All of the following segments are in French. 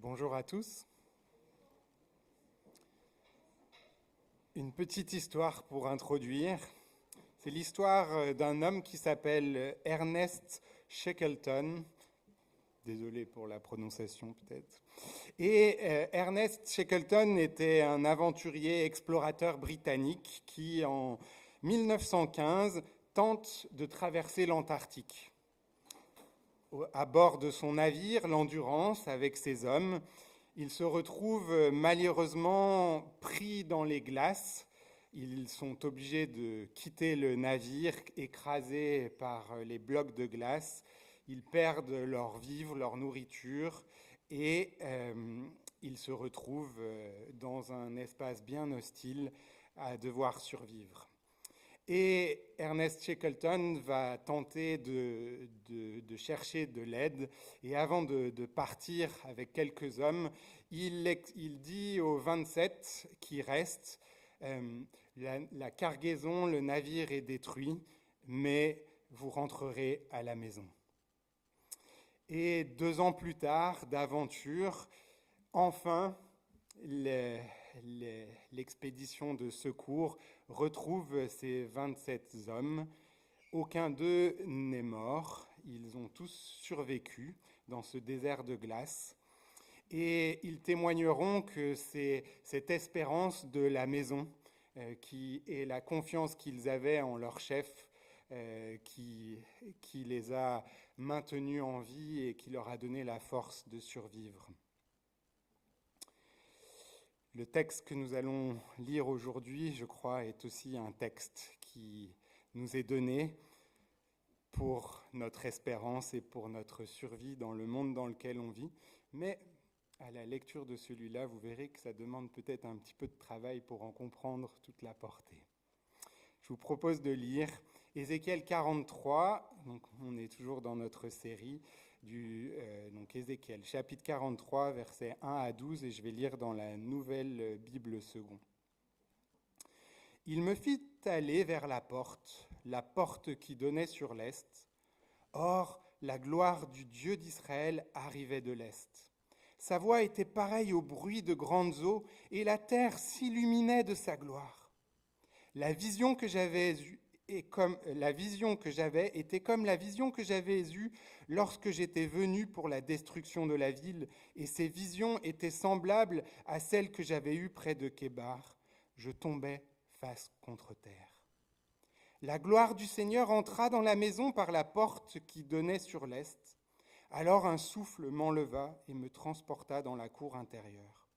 Bonjour à tous. Une petite histoire pour introduire. C'est l'histoire d'un homme qui s'appelle Ernest Shackleton. Désolé pour la prononciation peut-être. Et Ernest Shackleton était un aventurier explorateur britannique qui, en 1915, tente de traverser l'Antarctique. À bord de son navire, l'Endurance, avec ses hommes, il se retrouve malheureusement pris dans les glaces. Ils sont obligés de quitter le navire, écrasés par les blocs de glace. Ils perdent leur vivre, leur nourriture, et ils se retrouvent dans un espace bien hostile à devoir survivre. Et Ernest Shackleton va tenter de chercher de l'aide. Et avant de partir avec quelques hommes, il dit aux 27 qui restent, la cargaison, le navire est détruit, mais vous rentrerez à la maison. Et 2 ans plus tard, d'aventure, enfin, l'expédition de secours retrouve ces 27 hommes. Aucun d'eux n'est mort. Ils ont tous survécu dans ce désert de glace. Et ils témoigneront que c'est cette espérance de la maison et la confiance qu'ils avaient en leur chef qui les a maintenus en vie et qui leur a donné la force de survivre. Le texte que nous allons lire aujourd'hui, je crois, est aussi un texte qui nous est donné pour notre espérance et pour notre survie dans le monde dans lequel on vit. Mais à la lecture de celui-là, vous verrez que ça demande peut-être un petit peu de travail pour en comprendre toute la portée. Je vous propose de lire Ézéchiel 43, donc on est toujours dans notre série, donc Ézéchiel, chapitre 43, versets 1 à 12, et je vais lire dans la Nouvelle Bible seconde. Il me fit aller vers la porte qui donnait sur l'est. Or, la gloire du Dieu d'Israël arrivait de l'est. Sa voix était pareille au bruit de grandes eaux, et la terre s'illuminait de sa gloire. La vision que j'avais était comme la vision que j'avais eue lorsque j'étais venu pour la destruction de la ville, et ces visions étaient semblables à celles que j'avais eues près de Kébar. Je tombais face contre terre. La gloire du Seigneur entra dans la maison par la porte qui donnait sur l'est. Alors un souffle m'enleva et me transporta dans la cour intérieure.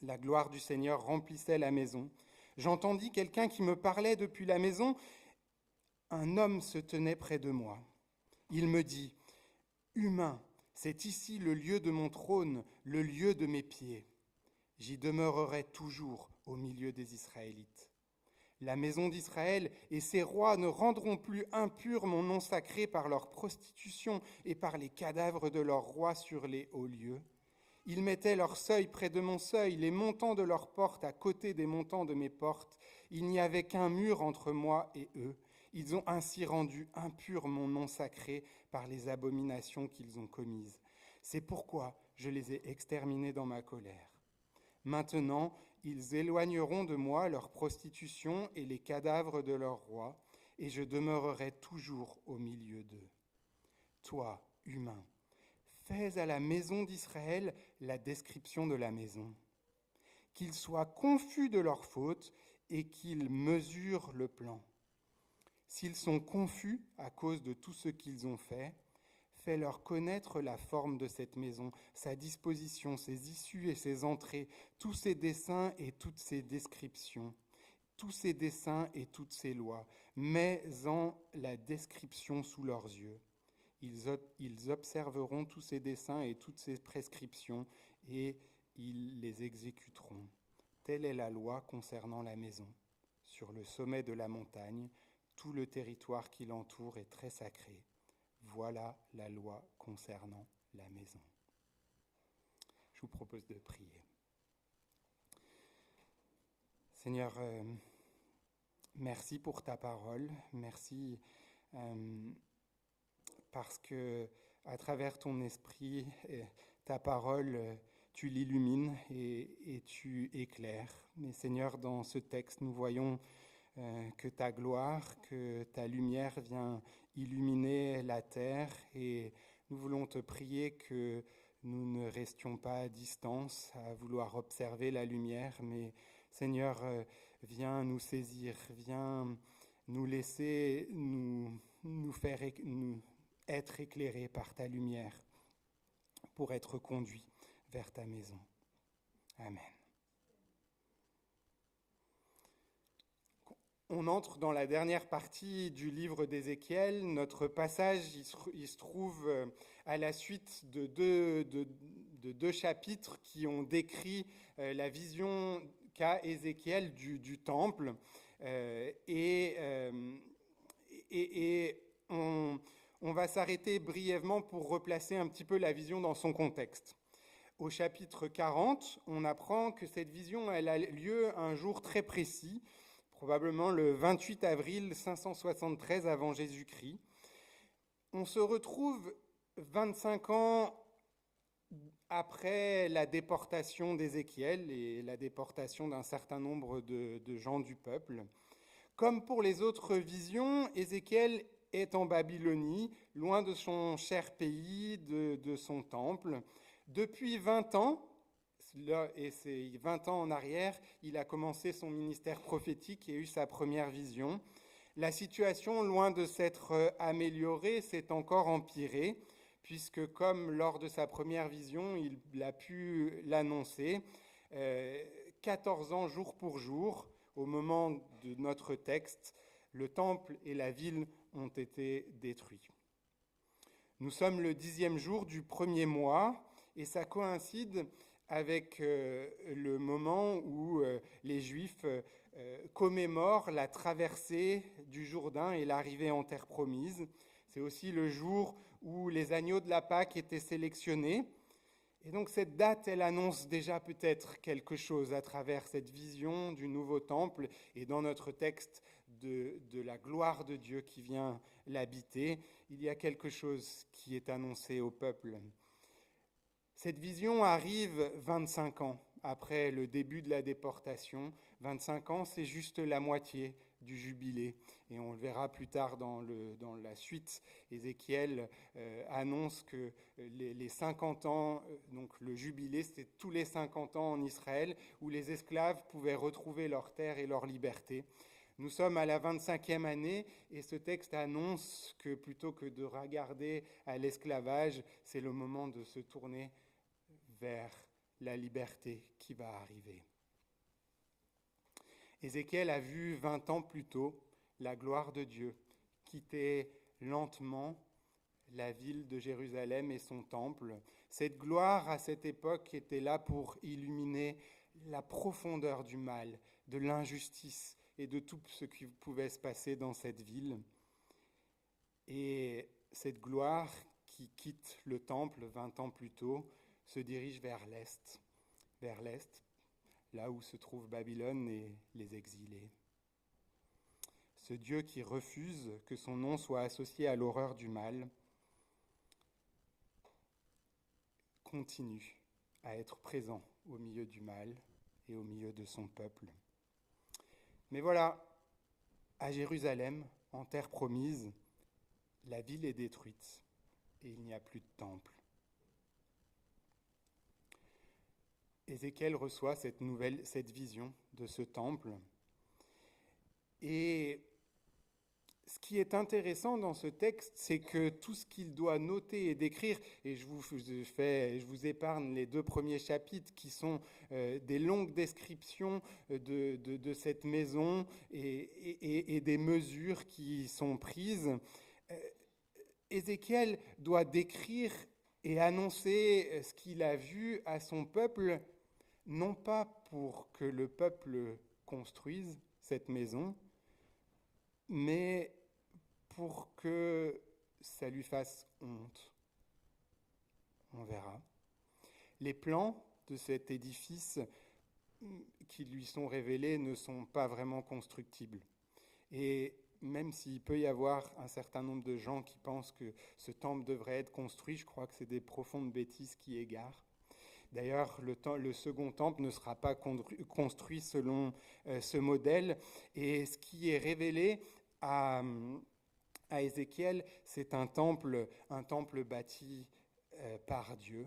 La gloire du Seigneur remplissait la maison. J'entendis quelqu'un qui me parlait depuis la maison. Un homme se tenait près de moi. Il me dit, « Humain, c'est ici le lieu de mon trône, le lieu de mes pieds. J'y demeurerai toujours au milieu des Israélites. La maison d'Israël et ses rois ne rendront plus impur mon nom sacré par leur prostitution et par les cadavres de leurs rois sur les hauts lieux. Ils mettaient leur seuil près de mon seuil, les montants de leurs portes à côté des montants de mes portes. Il n'y avait qu'un mur entre moi et eux. Ils ont ainsi rendu impur mon nom sacré par les abominations qu'ils ont commises. C'est pourquoi je les ai exterminés dans ma colère. Maintenant, ils éloigneront de moi leur prostitution et les cadavres de leurs rois, et je demeurerai toujours au milieu d'eux. Toi, humain, fais à la maison d'Israël la description de la maison. Qu'ils soient confus de leurs fautes et qu'ils mesurent le plan. S'ils sont confus à cause de tout ce qu'ils ont fait, fais-leur connaître la forme de cette maison, sa disposition, ses issues et ses entrées, tous ses dessins et toutes ses descriptions, tous ses dessins et toutes ses lois. Mets-en la description sous leurs yeux. Ils observeront tous ces dessins et toutes ces prescriptions, et ils les exécuteront. Telle est la loi concernant la maison. Sur le sommet de la montagne, tout le territoire qui l'entoure est très sacré. Voilà la loi concernant la maison. Je vous propose de prier. Seigneur, merci pour ta parole. Merci parce que à travers ton esprit, ta parole, tu l'illumines et tu éclaires. Mais Seigneur, dans ce texte, nous voyons que ta gloire, que ta lumière vient illuminer la terre et nous voulons te prier que nous ne restions pas à distance à vouloir observer la lumière, mais Seigneur, viens nous saisir, viens nous laisser nous faire nous être éclairés par ta lumière pour être conduits vers ta maison. Amen. On entre dans la dernière partie du livre d'Ézéchiel. Notre passage, il se trouve à la suite de deux chapitres qui ont décrit la vision qu'a Ézéchiel du temple. Et on va s'arrêter brièvement pour replacer un petit peu la vision dans son contexte. Au chapitre 40, on apprend que cette vision, elle a lieu un jour très précis, probablement le 28 avril 573 avant Jésus-Christ. On se retrouve 25 ans après la déportation d'Ézéchiel et la déportation d'un certain nombre de gens du peuple. Comme pour les autres visions, Ézéchiel est en Babylonie, loin de son cher pays, de son temple. Depuis 20 ans, et c'est 20 ans en arrière, il a commencé son ministère prophétique et eu sa première vision. La situation, loin de s'être améliorée, s'est encore empirée, puisque comme lors de sa première vision, il a pu l'annoncer, 14 ans jour pour jour, au moment de notre texte, le temple et la ville ont été détruits. Nous sommes le 10e jour du premier mois, et ça coïncide avec le moment où les Juifs commémorent la traversée du Jourdain et l'arrivée en terre promise. C'est aussi le jour où les agneaux de la Pâque étaient sélectionnés. Et donc cette date, elle annonce déjà peut-être quelque chose à travers cette vision du nouveau temple et dans notre texte de la gloire de Dieu qui vient l'habiter. Il y a quelque chose qui est annoncé au peuple. Cette vision arrive 25 ans après le début de la déportation. 25 ans, c'est juste la moitié du jubilé. Et on le verra plus tard dans la suite. Ézéchiel annonce que les 50 ans, donc le jubilé, c'était tous les 50 ans en Israël, où les esclaves pouvaient retrouver leur terre et leur liberté. Nous sommes à la 25e année et ce texte annonce que plutôt que de regarder à l'esclavage, c'est le moment de se tourner vers la liberté qui va arriver. Ézéchiel a vu 20 ans plus tôt la gloire de Dieu quitter lentement la ville de Jérusalem et son temple. Cette gloire, à cette époque, était là pour illuminer la profondeur du mal, de l'injustice et de tout ce qui pouvait se passer dans cette ville. Et cette gloire qui quitte le temple 20 ans plus tôt se dirige vers l'Est, là où se trouve Babylone et les exilés. Ce Dieu qui refuse que son nom soit associé à l'horreur du mal continue à être présent au milieu du mal et au milieu de son peuple. Mais voilà, à Jérusalem, en terre promise, la ville est détruite et il n'y a plus de temple. Ézéchiel reçoit cette vision de ce temple. Et ce qui est intéressant dans ce texte, c'est que tout ce qu'il doit noter et décrire, et je vous épargne les 2 premiers chapitres qui sont des longues descriptions de cette maison et des mesures qui sont prises, Ézéchiel doit décrire et annoncer ce qu'il a vu à son peuple, non pas pour que le peuple construise cette maison, mais pour que ça lui fasse honte. On verra. Les plans de cet édifice qui lui sont révélés ne sont pas vraiment constructibles. Et même s'il peut y avoir un certain nombre de gens qui pensent que ce temple devrait être construit, je crois que c'est des profondes bêtises qui égarent. D'ailleurs, le second temple ne sera pas construit selon ce modèle. Et ce qui est révélé à Ézéchiel, c'est un temple bâti par Dieu,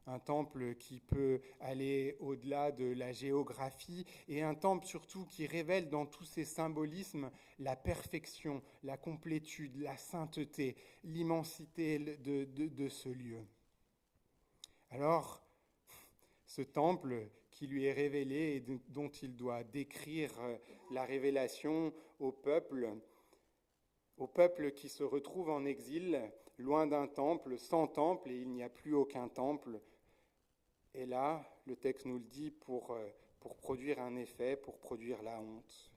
un temple qui peut aller au-delà de la géographie et un temple surtout qui révèle dans tous ses symbolismes la perfection, la complétude, la sainteté, l'immensité de ce lieu. Alors, ce temple qui lui est révélé et dont il doit décrire la révélation au peuple qui se retrouve en exil, loin d'un temple, sans temple, et il n'y a plus aucun temple. Et là, le texte nous le dit pour produire un effet, pour produire la honte.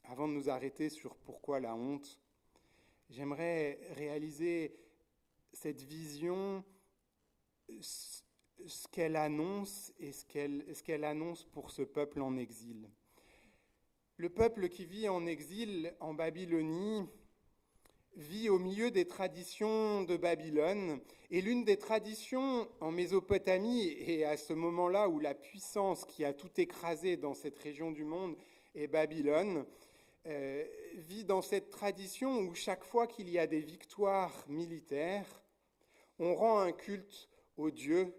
Avant de nous arrêter sur pourquoi la honte, j'aimerais réaliser cette vision, ce qu'elle annonce et ce qu'elle annonce pour ce peuple en exil. Le peuple qui vit en exil en Babylonie vit au milieu des traditions de Babylone, et l'une des traditions en Mésopotamie, et à ce moment-là où la puissance qui a tout écrasé dans cette région du monde est Babylone, vit dans cette tradition où chaque fois qu'il y a des victoires militaires, on rend un culte aux dieux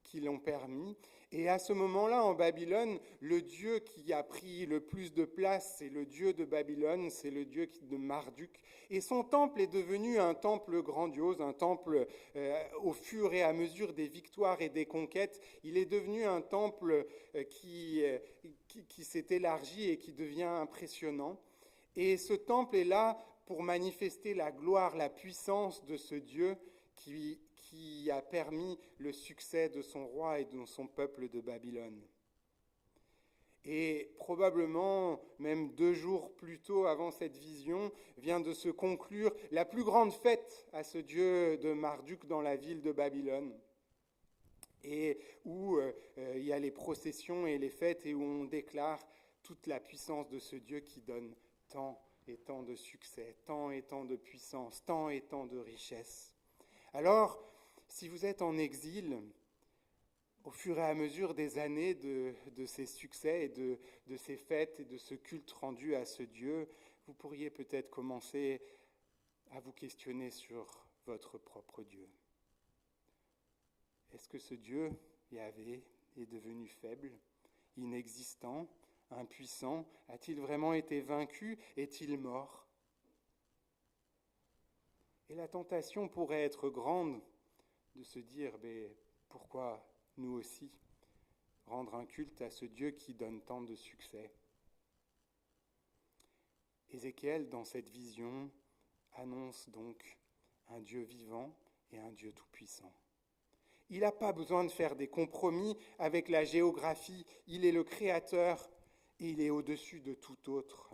qui l'ont permis. Et à ce moment-là, en Babylone, le dieu qui a pris le plus de place, c'est le dieu de Babylone, c'est le dieu de Marduk. Et son temple est devenu un temple grandiose, un temple au fur et à mesure des victoires et des conquêtes. Il est devenu un temple qui s'est élargi et qui devient impressionnant. Et ce temple est là pour manifester la gloire, la puissance de ce Dieu qui a permis le succès de son roi et de son peuple de Babylone. Et probablement, même 2 jours plus tôt avant cette vision, vient de se conclure la plus grande fête à ce dieu de Marduk dans la ville de Babylone, et où il y a les processions et les fêtes et où on déclare toute la puissance de ce Dieu qui donne tant et tant de succès, tant et tant de puissance, tant et tant de richesse. Alors, si vous êtes en exil, au fur et à mesure des années de ces succès et de ces fêtes et de ce culte rendu à ce Dieu, vous pourriez peut-être commencer à vous questionner sur votre propre Dieu. Est-ce que ce Dieu, Yahvé, est devenu faible, inexistant, impuissant? A-t-il vraiment été vaincu? Est-il mort? Et la tentation pourrait être grande de se dire, pourquoi nous aussi rendre un culte à ce Dieu qui donne tant de succès? Ézéchiel, dans cette vision, annonce donc un Dieu vivant et un Dieu tout-puissant. Il n'a pas besoin de faire des compromis avec la géographie. Il est le Créateur et il est au-dessus de tout autre.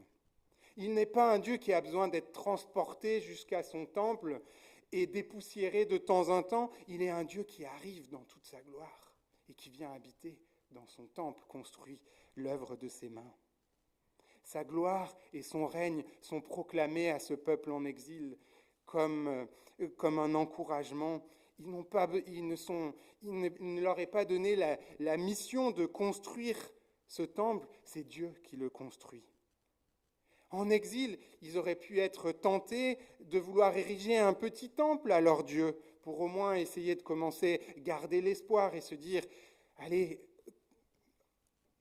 Il n'est pas un Dieu qui a besoin d'être transporté jusqu'à son temple et dépoussiéré de temps en temps. Il est un Dieu qui arrive dans toute sa gloire et qui vient habiter dans son temple construit, l'œuvre de ses mains. Sa gloire et son règne sont proclamés à ce peuple en exil comme un encouragement. Il ne leur est pas donné la mission de construire ce temple, c'est Dieu qui le construit. En exil, ils auraient pu être tentés de vouloir ériger un petit temple à leur Dieu, pour au moins essayer de commencer, garder l'espoir et se dire, allez,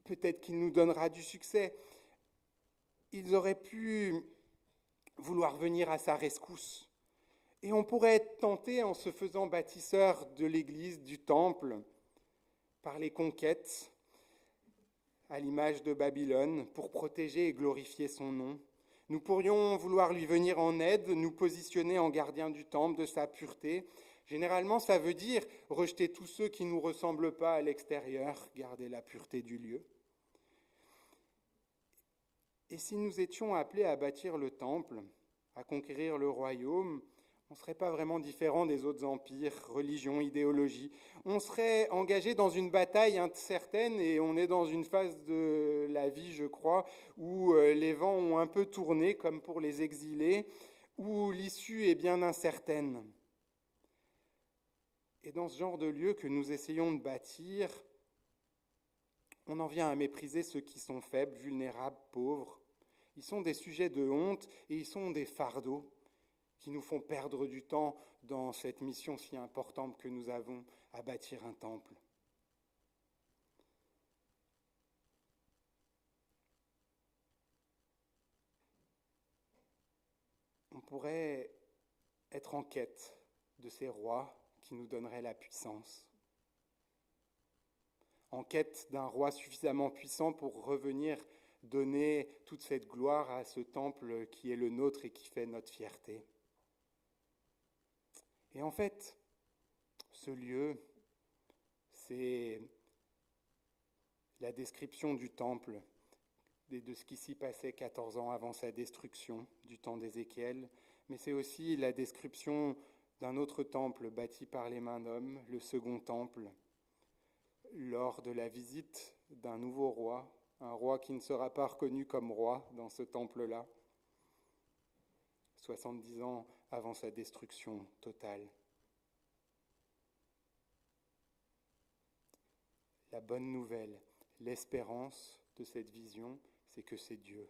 peut-être qu'il nous donnera du succès. Ils auraient pu vouloir venir à sa rescousse. Et on pourrait être tenté en se faisant bâtisseur de l'église, du temple, par les conquêtes, à l'image de Babylone, pour protéger et glorifier son nom. Nous pourrions vouloir lui venir en aide, nous positionner en gardien du temple, de sa pureté. Généralement, ça veut dire rejeter tous ceux qui ne nous ressemblent pas à l'extérieur, garder la pureté du lieu. Et si nous étions appelés à bâtir le temple, à conquérir le royaume, On ne serait pas vraiment différent des autres empires, religions, idéologies. On serait engagé dans une bataille incertaine et on est dans une phase de la vie, je crois, où les vents ont un peu tourné, comme pour les exilés, où l'issue est bien incertaine. Et dans ce genre de lieu que nous essayons de bâtir, on en vient à mépriser ceux qui sont faibles, vulnérables, pauvres. Ils sont des sujets de honte et ils sont des fardeaux qui nous font perdre du temps dans cette mission si importante que nous avons à bâtir un temple. On pourrait être en quête de ces rois qui nous donneraient la puissance, en quête d'un roi suffisamment puissant pour revenir donner toute cette gloire à ce temple qui est le nôtre et qui fait notre fierté. Et en fait, ce lieu, c'est la description du temple, de ce qui s'y passait 14 ans avant sa destruction, du temps d'Ézéchiel, mais c'est aussi la description d'un autre temple bâti par les mains d'hommes, le second temple, lors de la visite d'un nouveau roi, un roi qui ne sera pas reconnu comme roi dans ce temple-là, 70 ans avant sa destruction totale. La bonne nouvelle, l'espérance de cette vision, c'est que c'est Dieu.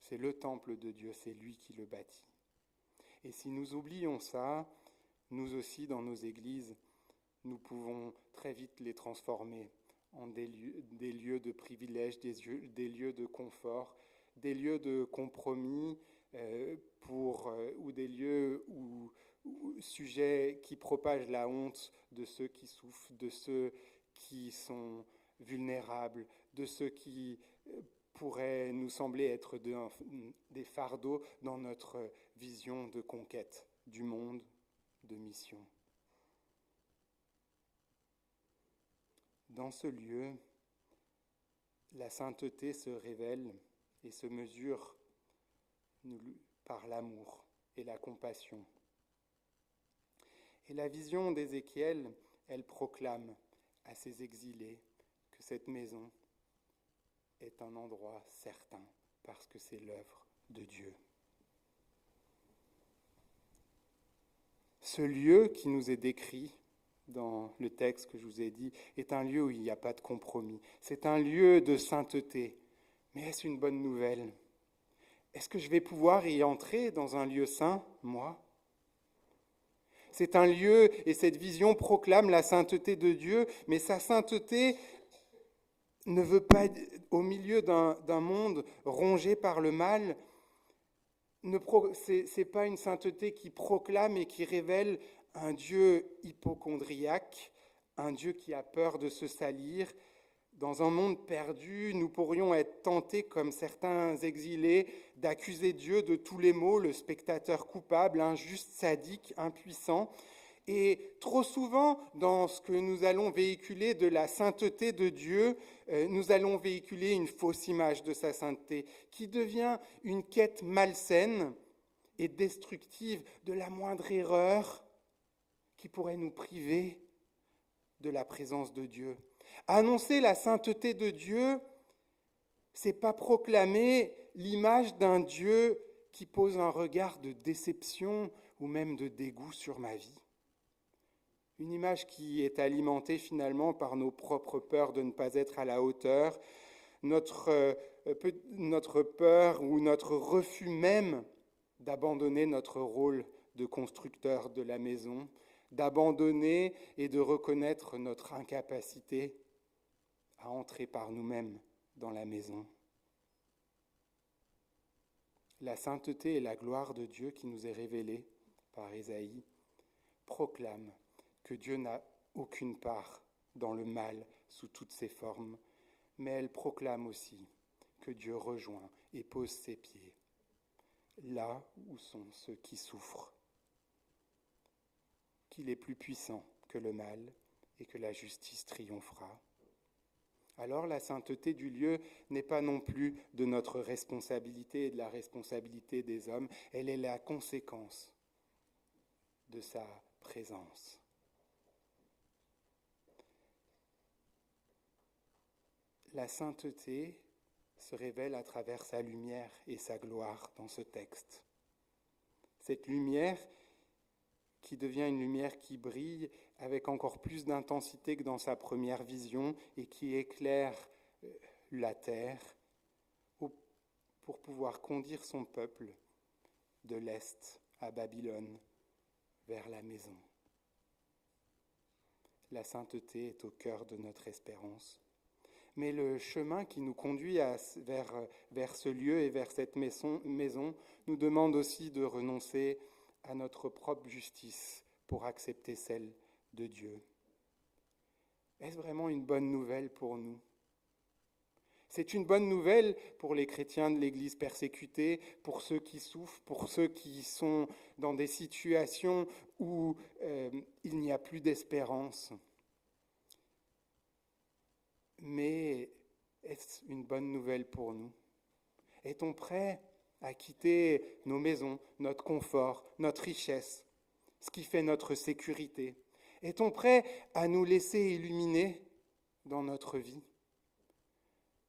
C'est le temple de Dieu, c'est lui qui le bâtit. Et si nous oublions ça, nous aussi dans nos églises, nous pouvons très vite les transformer en des lieux de privilège, des lieux de confort, des lieux de compromis ou des lieux sujets qui propagent la honte de ceux qui souffrent, de ceux qui sont vulnérables, de ceux qui pourraient nous sembler être des fardeaux dans notre vision de conquête du monde, de mission. Dans ce lieu, la sainteté se révèle et se mesure par l'amour et la compassion. Et la vision d'Ézéchiel, elle proclame à ses exilés que cette maison est un endroit certain parce que c'est l'œuvre de Dieu. Ce lieu qui nous est décrit dans le texte que je vous ai dit, est un lieu où il n'y a pas de compromis. C'est un lieu de sainteté. Mais est-ce une bonne nouvelle? Est-ce que je vais pouvoir y entrer dans un lieu saint, moi? C'est un lieu, et cette vision proclame la sainteté de Dieu, mais sa sainteté ne veut pas, au milieu d'un monde rongé par le mal, c'est pas une sainteté qui proclame et qui révèle un Dieu hypocondriaque, un Dieu qui a peur de se salir. Dans un monde perdu, nous pourrions être tentés, comme certains exilés, d'accuser Dieu de tous les maux, le spectateur coupable, injuste, sadique, impuissant. Et trop souvent, dans ce que nous allons véhiculer de la sainteté de Dieu, nous allons véhiculer une fausse image de sa sainteté, qui devient une quête malsaine et destructive de la moindre erreur qui pourrait nous priver de la présence de Dieu. Annoncer la sainteté de Dieu, c'est pas proclamer l'image d'un Dieu qui pose un regard de déception ou même de dégoût sur ma vie. Une image qui est alimentée finalement par nos propres peurs de ne pas être à la hauteur, notre peur ou notre refus même d'abandonner notre rôle de constructeur de la maison, d'abandonner et de reconnaître notre incapacité à entrer par nous-mêmes dans la maison. La sainteté et la gloire de Dieu qui nous est révélée par Ésaïe proclament que Dieu n'a aucune part dans le mal sous toutes ses formes, mais elle proclame aussi que Dieu rejoint et pose ses pieds là où sont ceux qui souffrent, qu'il est plus puissant que le mal et que la justice triomphera. Alors la sainteté du lieu n'est pas non plus de notre responsabilité et de la responsabilité des hommes, elle est la conséquence de sa présence. La sainteté se révèle à travers sa lumière et sa gloire dans ce texte. Cette lumière qui devient une lumière qui brille avec encore plus d'intensité que dans sa première vision et qui éclaire la terre pour pouvoir conduire son peuple de l'Est à Babylone vers la maison. La sainteté est au cœur de notre espérance. Mais le chemin qui nous conduit vers ce lieu et vers cette maison nous demande aussi de renoncer à notre propre justice pour accepter celle de Dieu. Est-ce vraiment une bonne nouvelle pour nous ? C'est une bonne nouvelle pour les chrétiens de l'Église persécutée, pour ceux qui souffrent, pour ceux qui sont dans des situations où il n'y a plus d'espérance. Mais est-ce une bonne nouvelle pour nous ? Est-on prêt à quitter nos maisons, notre confort, notre richesse, ce qui fait notre sécurité ? Est-on prêt à nous laisser illuminer dans notre vie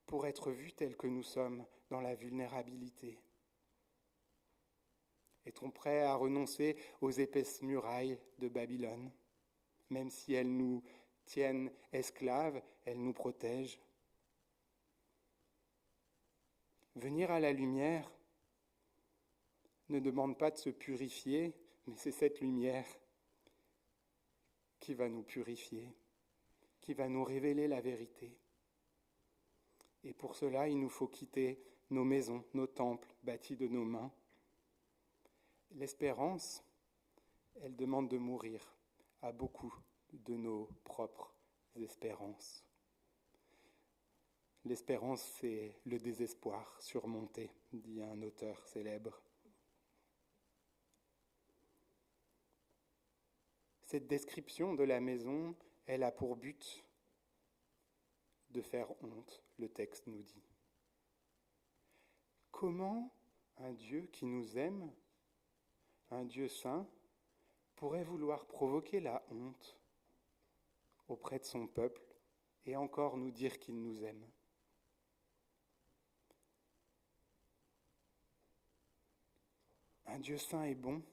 pour être vus tels que nous sommes dans la vulnérabilité ? Est-on prêt à renoncer aux épaisses murailles de Babylone, même si elles nous tiennent esclaves, elles nous protègent ? Venir à la lumière ne demande pas de se purifier, mais c'est cette lumière qui va nous purifier, qui va nous révéler la vérité. Et pour cela, il nous faut quitter nos maisons, nos temples bâtis de nos mains. L'espérance, elle demande de mourir à beaucoup de nos propres espérances. L'espérance, c'est le désespoir surmonté, dit un auteur célèbre. Cette description de la maison, elle a pour but de faire honte, le texte nous dit. Comment un Dieu qui nous aime, un Dieu saint, pourrait vouloir provoquer la honte auprès de son peuple et encore nous dire qu'il nous aime ? Un Dieu saint et bon,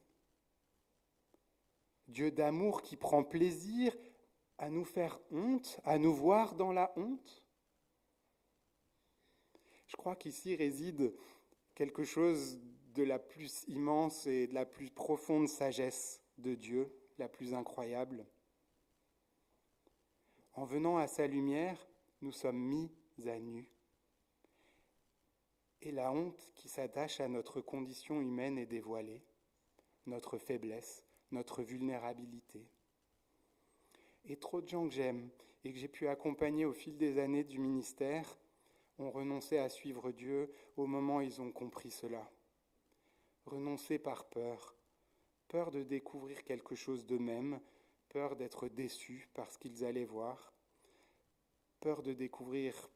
Dieu d'amour qui prend plaisir à nous faire honte, à nous voir dans la honte. Je crois qu'ici réside quelque chose de la plus immense et de la plus profonde sagesse de Dieu, la plus incroyable. En venant à sa lumière, nous sommes mis à nu. Et la honte qui s'attache à notre condition humaine est dévoilée, notre faiblesse, notre vulnérabilité. Et trop de gens que j'aime et que j'ai pu accompagner au fil des années du ministère ont renoncé à suivre Dieu au moment où ils ont compris cela. Renoncé par peur, peur de découvrir quelque chose d'eux-mêmes, peur d'être déçus par ce qu'ils allaient voir, peur de découvrir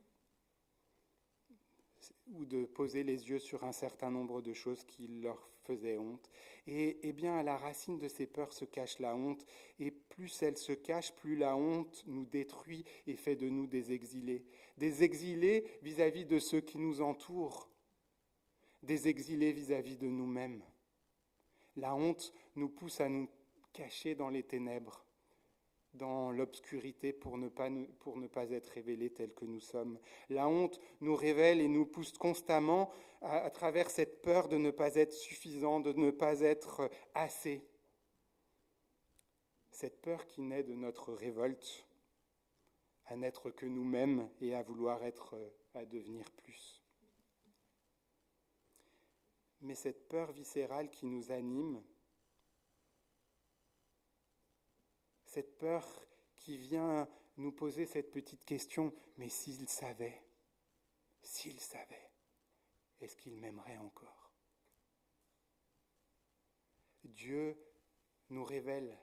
ou de poser les yeux sur un certain nombre de choses qui leur faisaient honte. Et bien, à la racine de ces peurs se cache la honte, et plus elle se cache, plus la honte nous détruit et fait de nous des exilés vis-à-vis de ceux qui nous entourent, des exilés vis-à-vis de nous-mêmes. La honte nous pousse à nous cacher dans les ténèbres, dans l'obscurité pour ne pas être révélés tels que nous sommes. La honte nous révèle et nous pousse constamment à travers cette peur de ne pas être suffisant, de ne pas être assez. Cette peur qui naît de notre révolte à n'être que nous-mêmes et à vouloir à devenir plus. Mais cette peur viscérale qui nous anime, cette peur qui vient nous poser cette petite question, mais s'il savait, est-ce qu'il m'aimerait encore ? Dieu nous révèle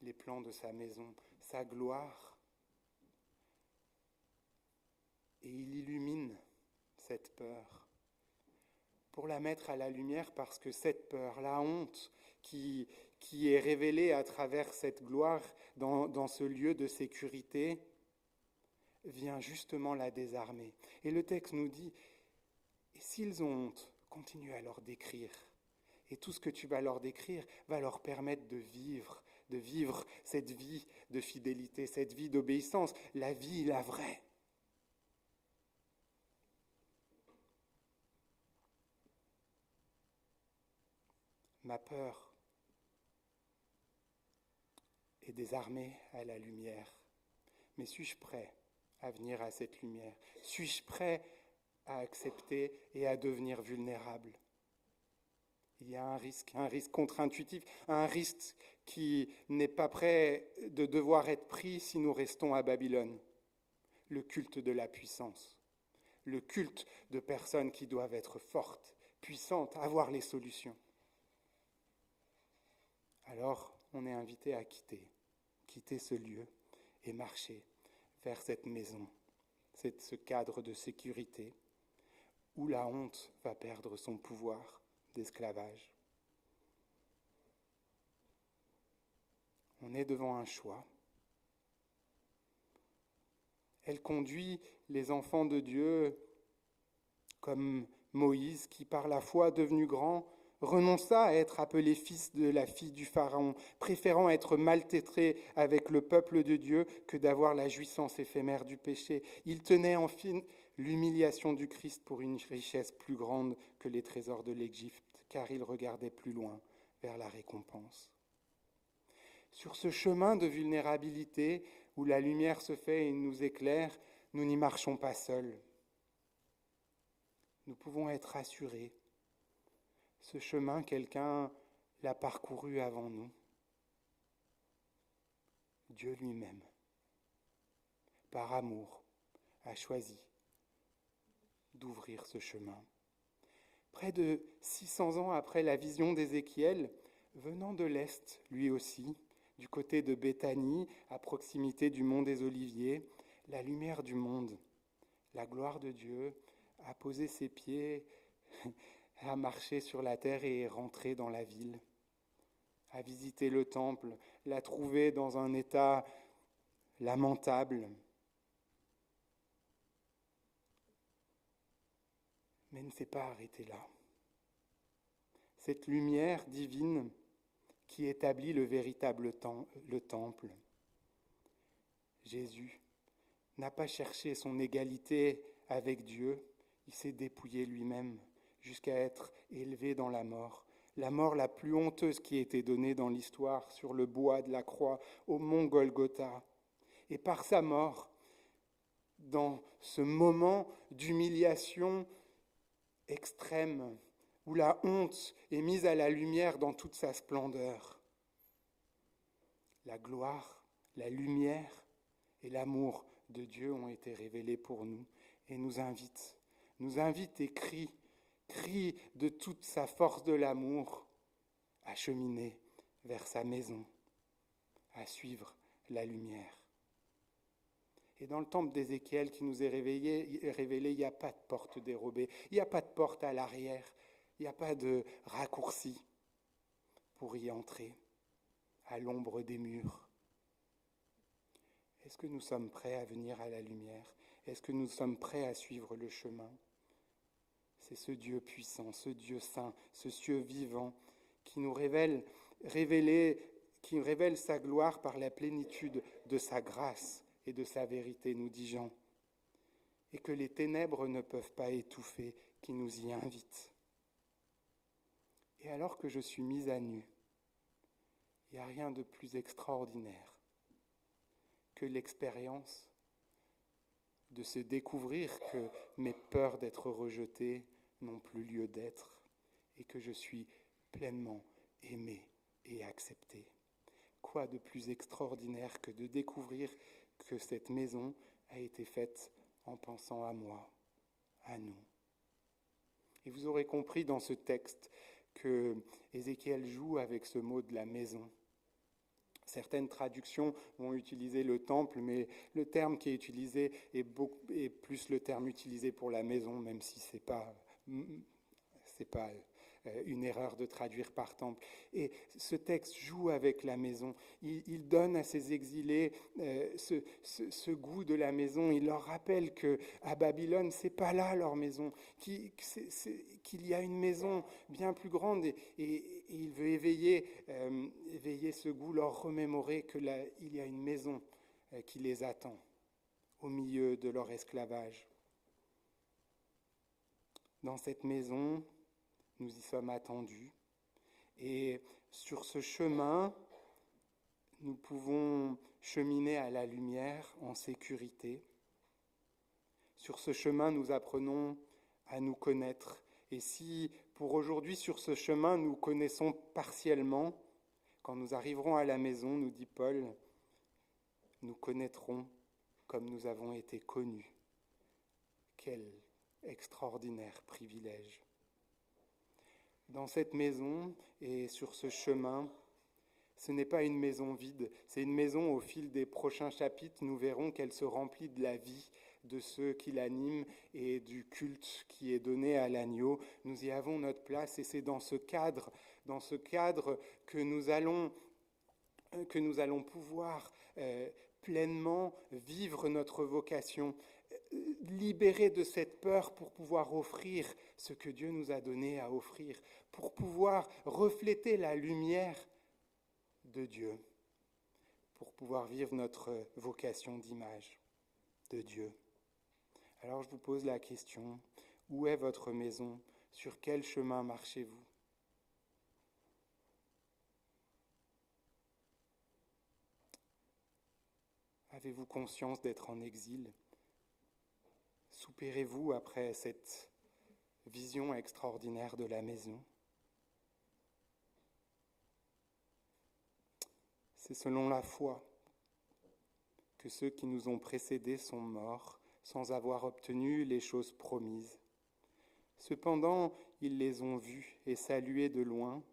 les plans de sa maison, sa gloire, et il illumine cette peur pour la mettre à la lumière, parce que cette peur, la honte qui qui est révélé à travers cette gloire dans ce lieu de sécurité vient justement la désarmer. Et le texte nous dit, et s'ils ont honte, continue à leur décrire. Et tout ce que tu vas leur décrire va leur permettre de vivre cette vie de fidélité, cette vie d'obéissance, la vie, la vraie. Ma peur est désarmée à la lumière. Mais suis-je prêt à venir à cette lumière? Suis-je prêt à accepter et à devenir vulnérable? Il y a un risque contre-intuitif, un risque qui n'est pas prêt de devoir être pris si nous restons à Babylone. Le culte de la puissance, le culte de personnes qui doivent être fortes, puissantes, avoir les solutions. Alors, on est invité à quitter ce lieu et marcher vers cette maison, ce cadre de sécurité où la honte va perdre son pouvoir d'esclavage. On est devant un choix. Elle conduit les enfants de Dieu comme Moïse, qui par la foi devenu grand, renonça à être appelé fils de la fille du Pharaon, préférant être maltraité avec le peuple de Dieu que d'avoir la jouissance éphémère du péché. Il tenait en fin l'humiliation du Christ pour une richesse plus grande que les trésors de l'Égypte, car il regardait plus loin vers la récompense. Sur ce chemin de vulnérabilité où la lumière se fait et nous éclaire, nous n'y marchons pas seuls. Nous pouvons être rassurés. Ce chemin, quelqu'un l'a parcouru avant nous. Dieu lui-même, par amour, a choisi d'ouvrir ce chemin. Près de 600 ans après la vision d'Ézéchiel, venant de l'Est, lui aussi, du côté de Béthanie, à proximité du mont des Oliviers, la lumière du monde, la gloire de Dieu, a posé ses pieds, a marché sur la terre et est rentré dans la ville, a visité le temple, l'a trouvé dans un état lamentable. Mais ne s'est pas arrêté là. Cette lumière divine qui établit le véritable le temple. Jésus n'a pas cherché son égalité avec Dieu, il s'est dépouillé lui-même jusqu'à être élevé dans la mort la plus honteuse qui ait été donnée dans l'histoire, sur le bois de la croix, au mont Golgotha. Et par sa mort, dans ce moment d'humiliation extrême, où la honte est mise à la lumière dans toute sa splendeur, la gloire, la lumière et l'amour de Dieu ont été révélés pour nous et nous invitent et crient de toute sa force de l'amour à cheminer vers sa maison, à suivre la lumière. Et dans le temple d'Ézéchiel qui nous est révélé, il n'y a pas de porte dérobée, il n'y a pas de porte à l'arrière, il n'y a pas de raccourci pour y entrer à l'ombre des murs. Est-ce que nous sommes prêts à venir à la lumière? Est-ce que nous sommes prêts à suivre le chemin? C'est ce Dieu puissant, ce Dieu saint, ce Dieu vivant qui nous révèle sa gloire par la plénitude de sa grâce et de sa vérité, nous dit Jean, et que les ténèbres ne peuvent pas étouffer, qui nous y invite. Et alors que je suis mise à nu, il n'y a rien de plus extraordinaire que l'expérience de se découvrir que mes peurs d'être rejeté n'ont plus lieu d'être et que je suis pleinement aimé et accepté. Quoi de plus extraordinaire que de découvrir que cette maison a été faite en pensant à moi, à nous. Et vous aurez compris dans ce texte que Ézéchiel joue avec ce mot de la maison. Certaines traductions vont utiliser le temple, mais le terme qui est utilisé est plus le terme utilisé pour la maison, même si c'est pas une erreur de traduire par temple. Et ce texte joue avec la maison. Il donne à ces exilés ce goût de la maison. Il leur rappelle qu'à Babylone, c'est pas là leur maison, qu'il y a une maison bien plus grande. Et il veut éveiller ce goût, leur remémorer qu'il y a une maison qui les attend au milieu de leur esclavage. Dans cette maison, nous y sommes attendus. Et sur ce chemin, nous pouvons cheminer à la lumière en sécurité. Sur ce chemin, nous apprenons à nous connaître. Et si pour aujourd'hui, sur ce chemin, nous connaissons partiellement, quand nous arriverons à la maison, nous dit Paul, nous connaîtrons comme nous avons été connus. Quel extraordinaire privilège. Dans cette maison et sur ce chemin, ce n'est pas une maison vide, c'est une maison au fil des prochains chapitres, nous verrons qu'elle se remplit de la vie de ceux qui l'animent et du culte qui est donné à l'agneau. Nous y avons notre place et c'est dans ce cadre que nous allons pouvoir pleinement vivre notre vocation, libérés de cette peur pour pouvoir offrir ce que Dieu nous a donné à offrir, pour pouvoir refléter la lumière de Dieu, pour pouvoir vivre notre vocation d'image de Dieu. Alors je vous pose la question, où est votre maison? Sur quel chemin marchez-vous? Avez-vous conscience d'être en exil? Soupirez-vous après cette vision extraordinaire de la maison? C'est selon la foi que ceux qui nous ont précédés sont morts sans avoir obtenu les choses promises. Cependant, ils les ont vus et salués de loin,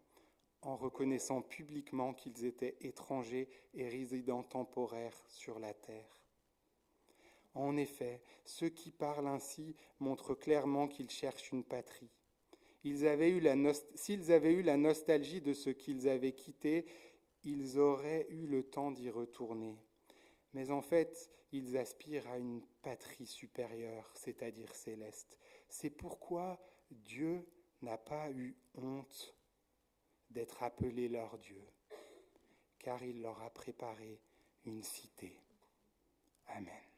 en reconnaissant publiquement qu'ils étaient étrangers et résidents temporaires sur la terre. En effet, ceux qui parlent ainsi montrent clairement qu'ils cherchent une patrie. S'ils avaient eu la nostalgie de ce qu'ils avaient quitté, ils auraient eu le temps d'y retourner. Mais en fait, ils aspirent à une patrie supérieure, c'est-à-dire céleste. C'est pourquoi Dieu n'a pas eu honte d'être appelé leur Dieu, car il leur a préparé une cité. Amen.